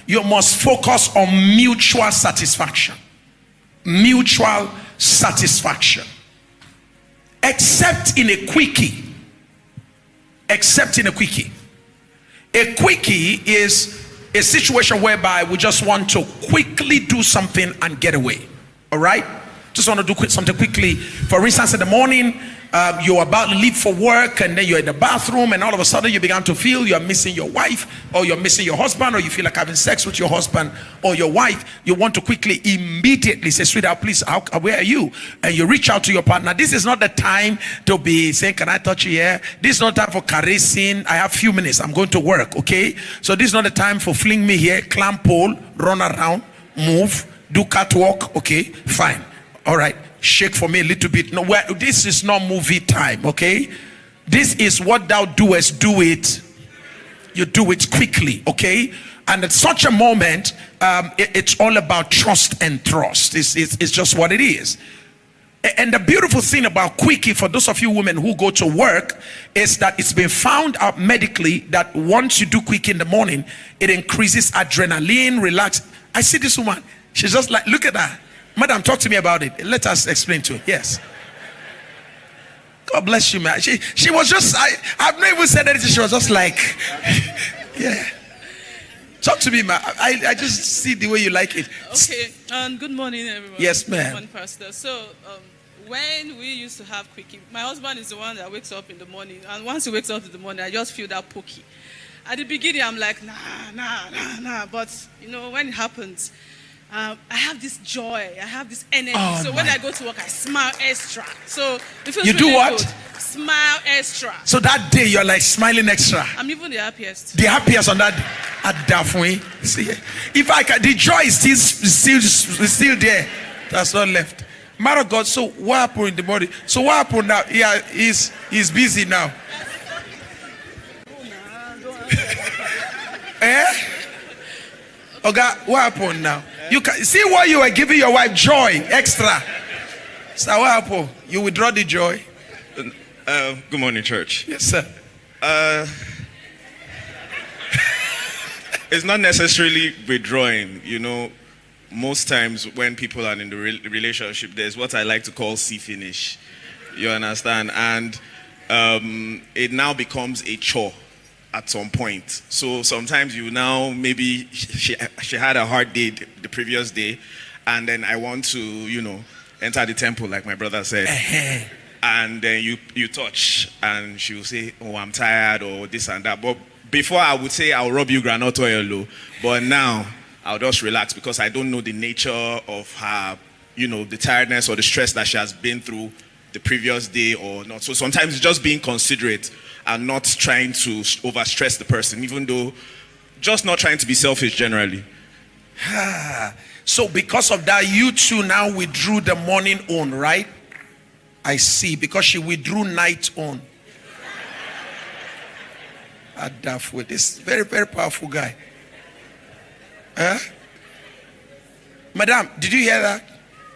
You must focus on mutual satisfaction. Mutual satisfaction. Except in a quickie. Except in a quickie. A quickie is a situation whereby we just want to quickly do something and get away. All right? Just want to do something quickly. For instance, in the morning, you're about to leave for work, and then you're in the bathroom, and all of a sudden you began to feel you're missing your wife, or you're missing your husband, or you feel like having sex with your husband or your wife. You want to quickly, immediately say, sweetheart, please, where are you? And you reach out to your partner. This is not the time to be saying, can I touch you here? This is not time for caressing. I have few minutes. I'm going to work, okay? So this is not the time for fling me here, climb pole, run around, move, do catwalk. Okay, fine. All right. Shake for me a little bit. No, this is not movie time, okay? This is what thou doest, do it. You do it quickly, okay? And at such a moment, it's all about trust and trust. It's just what it is. And the beautiful thing about quickie, for those of you women who go to work, is that it's been found out medically that once you do quickie in the morning, it increases adrenaline, relax. I see this woman. She's just like, look at that. Madam, talk to me about it. Let us explain to her. Yes. God bless you, man. She was just, I've not even said anything. She was just like, yeah. Talk to me, man. I just see the way you like it. Okay. Good morning, everyone. Yes, ma'am. Good morning, Pastor. So, when we used to have quickie, my husband is the one that wakes up in the morning. And once he wakes up in the morning, I just feel that pokey. At the beginning, I'm like, nah. But, you know, when it happens, I have this joy, I have this energy. So when I go to work, I smile extra. So it feels you really do what? Good. Smile extra. So that day you're like smiling extra. I'm even the happiest. The happiest on that at Daphne. See, if I can, the joy is still there. That's not left. Matter of God. So what happened in the morning? So what happened now? Yeah, he's busy now. Eh? Okay, what happened now? You can see why you were giving your wife joy extra. So what happened? You withdraw the joy. Good morning, church. Yes, sir. It's not necessarily withdrawing. You know, most times when people are in the relationship, there's what I like to call see finish. You understand? And it now becomes a chore at some point. So sometimes you now, maybe she had a hard day the previous day, and then I want to, you know, enter the temple like my brother said. And then you touch, and she will say, oh, I'm tired, or this and that. But before I would say I'll rub you granite oil, but now I'll just relax because I don't know the nature of her, you know, the tiredness or the stress that she has been through the previous day or not. So sometimes it's just being considerate and not trying to overstress the person, even though just not trying to be selfish generally. So because of that, you two now withdrew the morning on, right? I see, because she withdrew night on. Adafwe, this very, very powerful guy. Huh? Madam, did you hear that?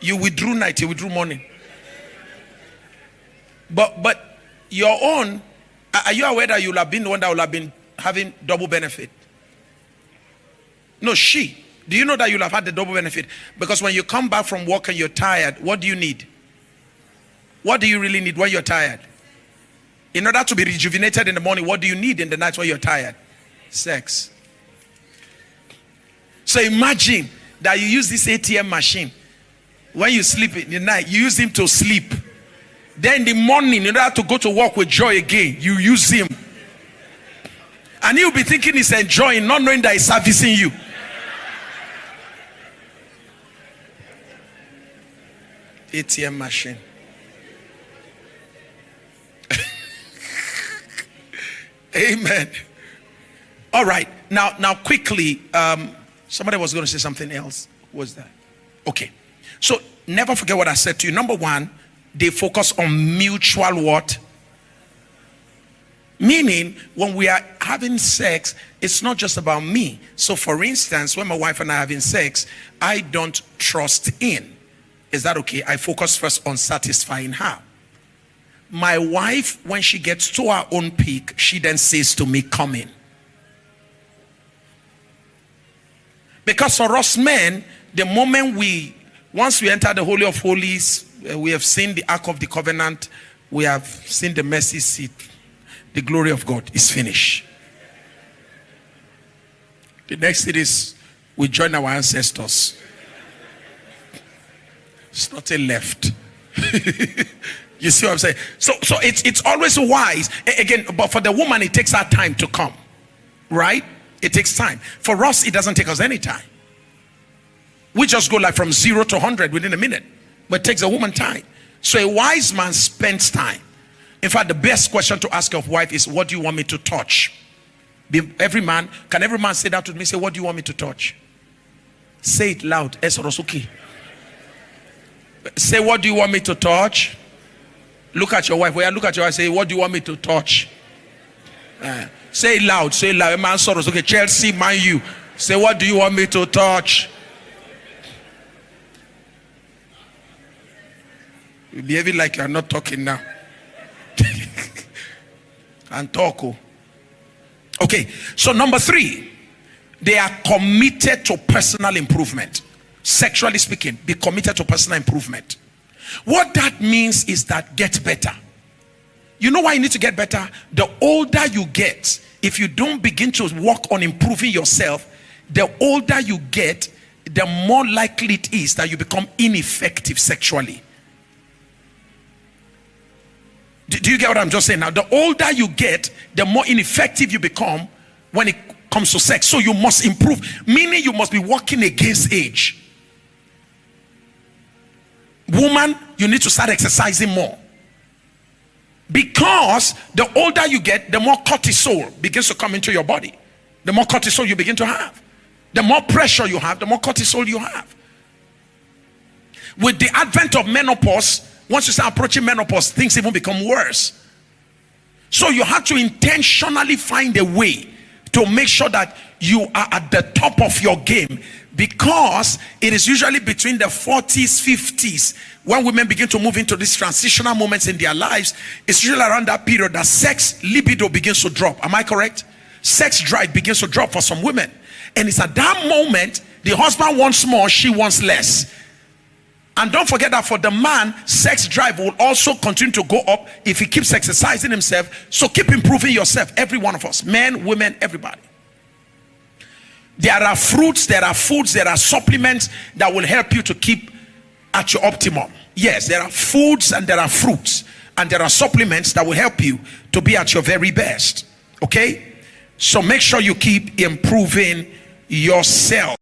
You withdrew night, you withdrew morning. But your own, are you aware that you'll have been the one that will have been having double benefit? No, she. Do you know that you'll have had the double benefit? Because when you come back from work and you're tired, what do you need? What do you really need when you're tired? In order to be rejuvenated in the morning, what do you need in the night when you're tired? Sex. So imagine that you use this ATM machine. When you sleep in the night, you use him to sleep. Then in the morning, in order to go to work with joy again, you use him. And you'll be thinking he's enjoying, not knowing that he's servicing you. ATM machine. Amen. All right. Now quickly, somebody was going to say something else. What was that? Okay. So never forget what I said to you. Number one, they focus on mutual what? Meaning, when we are having sex, it's not just about me. So for instance, when my wife and I are having sex, I don't trust in. Is that okay? I focus first on satisfying her. My wife, when she gets to her own peak, she then says to me, come in. Because for us men, the moment once we enter the Holy of Holies, we have seen the Ark of the Covenant, we have seen the mercy seat, the glory of God is finished. The next thing is we join our ancestors. It's not a left. You see what I'm saying? So it's always wise. Again, but for the woman, it takes her time to come. Right? It takes time. For us, it doesn't take us any time. We just go like from 0 to 100 within a minute. But it takes a woman time. So a wise man spends time. In fact, the best question to ask your wife is, what do you want me to touch? Can every man say that with me? Say, what do you want me to touch? Say it loud. Esorosuki. Say, what do you want me to touch? Look at your wife. Look at your wife. Say, what do you want me to touch? Say it loud. Say it loud. Man, okay. Chelsea, Man U. Say, what do you want me to touch? You're behaving like you're not talking now. And talk. Okay, so number 3, they are committed to personal improvement. Sexually speaking, be committed to personal improvement. What that means is that get better. You know why you need to get better? The older you get, if you don't begin to work on improving yourself, the older you get, the more likely it is that you become ineffective sexually. Do you get what I'm just saying now? The older you get, the more ineffective you become when it comes to sex. So you must improve, meaning you must be working against age. Woman, you need to start exercising more. Because the older you get, the more cortisol begins to come into your body. The more cortisol you begin to have. The more pressure you have, the more cortisol you have. With the advent of menopause, once you start approaching menopause, things even become worse. So you have to intentionally find a way to make sure that you are at the top of your game, because it is usually between the 40s, 50s, when women begin to move into these transitional moments in their lives. It's usually around that period that sex libido begins to drop. Am I correct? Sex drive begins to drop for some women. And it's at that moment, the husband wants more, she wants less. And don't forget that for the man, sex drive will also continue to go up if he keeps exercising himself. So keep improving yourself, every one of us, men, women, everybody. There are fruits, there are foods, there are supplements that will help you to keep at your optimum. Yes, there are foods and there are fruits, and there are supplements that will help you to be at your very best. Okay? So make sure you keep improving yourself.